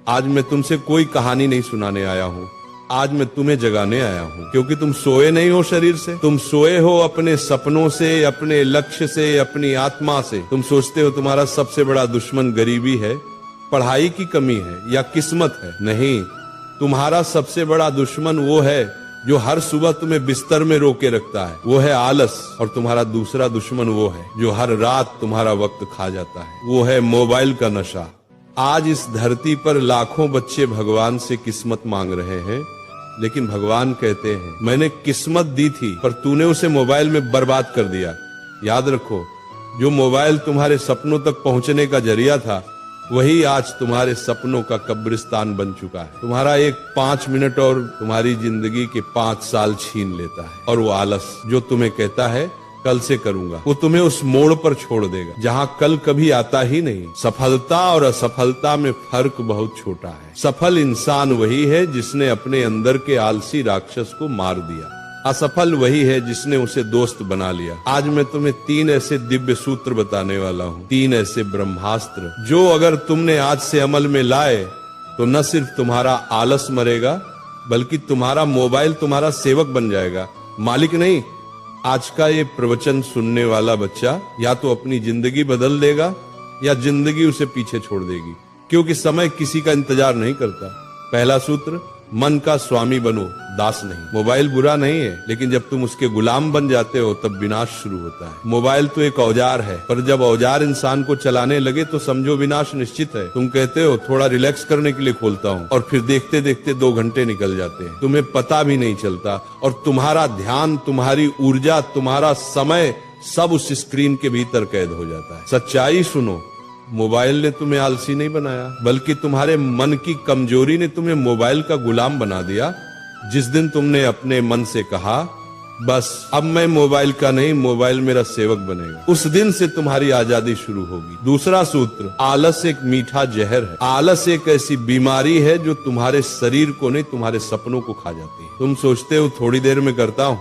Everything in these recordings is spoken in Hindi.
आज मैं तुमसे कोई कहानी नहीं सुनाने आया हूँ, आज मैं तुम्हें जगाने आया हूँ, क्योंकि तुम सोए नहीं हो शरीर से, तुम सोए हो अपने सपनों से, अपने लक्ष्य से, अपनी आत्मा से। तुम सोचते हो तुम्हारा सबसे बड़ा दुश्मन गरीबी है, पढ़ाई की कमी है या किस्मत है। नहीं, तुम्हारा सबसे बड़ा दुश्मन वो है जो हर सुबह तुम्हें बिस्तर में रोके रखता है, वो है आलस। और तुम्हारा दूसरा दुश्मन वो है जो हर रात तुम्हारा वक्त खा जाता है, वो है मोबाइल का नशा। आज इस धरती पर लाखों बच्चे भगवान से किस्मत मांग रहे हैं, लेकिन भगवान कहते हैं मैंने किस्मत दी थी पर तूने उसे मोबाइल में बर्बाद कर दिया। याद रखो, जो मोबाइल तुम्हारे सपनों तक पहुंचने का जरिया था, वही आज तुम्हारे सपनों का कब्रिस्तान बन चुका है। तुम्हारा एक 5 मिनट और तुम्हारी जिंदगी के 5 साल छीन लेता है। और वो आलस जो तुम्हें कहता है कल से करूंगा, वो तुम्हें उस मोड़ पर छोड़ देगा जहां कल कभी आता ही नहीं। सफलता और असफलता में फर्क बहुत छोटा है। सफल इंसान वही है जिसने अपने अंदर के आलसी राक्षस को मार दिया, असफल वही है जिसने उसे दोस्त बना लिया। आज मैं तुम्हें 3 ऐसे दिव्य सूत्र बताने वाला हूँ, 3 ऐसे ब्रह्मास्त्र जो अगर तुमने आज से अमल में लाए तो न सिर्फ तुम्हारा आलस मरेगा, बल्कि तुम्हारा मोबाइल तुम्हारा सेवक बन जाएगा, मालिक नहीं। आज का ये प्रवचन सुनने वाला बच्चा या तो अपनी जिंदगी बदल देगा या जिंदगी उसे पीछे छोड़ देगी, क्योंकि समय किसी का इंतजार नहीं करता। पहला सूत्र, मन का स्वामी बनो, दास नहीं। मोबाइल बुरा नहीं है, लेकिन जब तुम उसके गुलाम बन जाते हो तब विनाश शुरू होता है। मोबाइल तो एक औजार है, पर जब औजार इंसान को चलाने लगे तो समझो विनाश निश्चित है। तुम कहते हो थोड़ा रिलैक्स करने के लिए खोलता हूँ, और फिर देखते देखते 2 घंटे निकल जाते हैं, तुम्हें पता भी नहीं चलता। और तुम्हारा ध्यान, तुम्हारी ऊर्जा, तुम्हारा समय सब उस स्क्रीन के भीतर कैद हो जाता है। सच्चाई सुनो, मोबाइल ने तुम्हें आलसी नहीं बनाया, बल्कि तुम्हारे मन की कमजोरी ने तुम्हें मोबाइल का गुलाम बना दिया। जिस दिन तुमने अपने मन से कहा बस अब मैं मोबाइल का नहीं, मोबाइल मेरा सेवक बनेगा, उस दिन से तुम्हारी आजादी शुरू होगी। दूसरा सूत्र, आलस एक मीठा जहर है। आलस एक ऐसी बीमारी है जो तुम्हारे शरीर को नहीं, तुम्हारे सपनों को खा जाती है। तुम सोचते हो थोड़ी देर में करता हूं,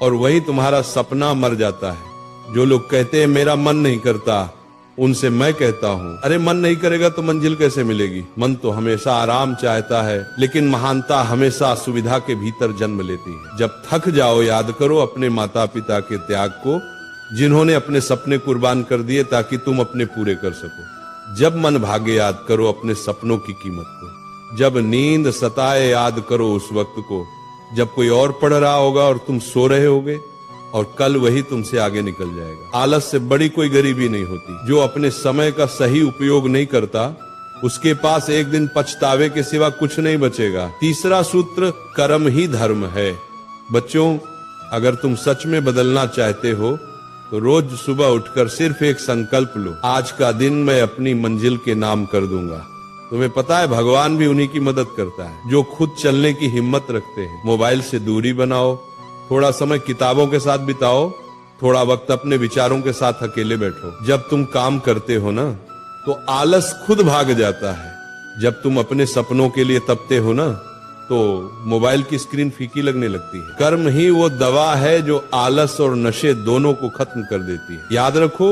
और वही तुम्हारा सपना मर जाता है। जो लोग कहते हैं मेरा मन नहीं करता, उनसे मैं कहता हूँ, अरे मन नहीं करेगा तो मंजिल कैसे मिलेगी? मन तो हमेशा आराम चाहता है, लेकिन महानता हमेशा असुविधा के भीतर जन्म लेती है। जब थक जाओ याद करो अपने माता पिता के त्याग को, जिन्होंने अपने सपने कुर्बान कर दिए ताकि तुम अपने पूरे कर सको। जब मन भागे याद करो अपने सपनों की कीमत को। जब नींद सताए याद करो उस वक्त को जब कोई और पढ़ रहा होगा और तुम सो रहे होगे, और कल वही तुमसे आगे निकल जाएगा। आलस से बड़ी कोई गरीबी नहीं होती। जो अपने समय का सही उपयोग नहीं करता, उसके पास एक दिन पछतावे के सिवा कुछ नहीं बचेगा। तीसरा सूत्र, कर्म ही धर्म है। बच्चों, अगर तुम सच में बदलना चाहते हो तो रोज सुबह उठकर सिर्फ एक संकल्प लो, आज का दिन मैं अपनी मंजिल के नाम कर दूंगा। तुम्हें पता है भगवान भी उन्हीं की मदद करता है जो खुद चलने की हिम्मत रखते हैं। मोबाइल से दूरी बनाओ, थोड़ा समय किताबों के साथ बिताओ, थोड़ा वक्त अपने विचारों के साथ अकेले बैठो। जब तुम काम करते हो ना, तो आलस खुद भाग जाता है। जब तुम अपने सपनों के लिए तपते हो ना, तो मोबाइल की स्क्रीन फीकी लगने लगती है। कर्म ही वो दवा है जो आलस और नशे दोनों को खत्म कर देती है। याद रखो,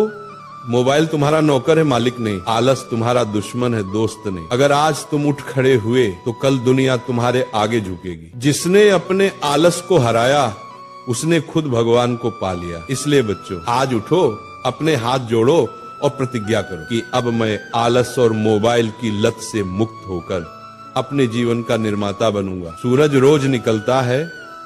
मोबाइल तुम्हारा नौकर है, मालिक नहीं। आलस तुम्हारा दुश्मन है, दोस्त नहीं। अगर आज तुम उठ खड़े हुए तो कल दुनिया तुम्हारे आगे झुकेगी। जिसने अपने आलस को हराया, उसने खुद भगवान को पा लिया। इसलिए बच्चों, आज उठो, अपने हाथ जोड़ो और प्रतिज्ञा करो कि अब मैं आलस और मोबाइल की लत से मुक्त होकर अपने जीवन का निर्माता बनूंगा। सूरज रोज निकलता है,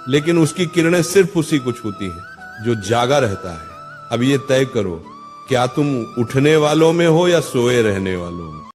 लेकिन उसकी किरणें सिर्फ उसी को छूती हैं जो जागा रहता है। अब ये तय करो, क्या तुम उठने वालों में हो या सोए रहने वालों में?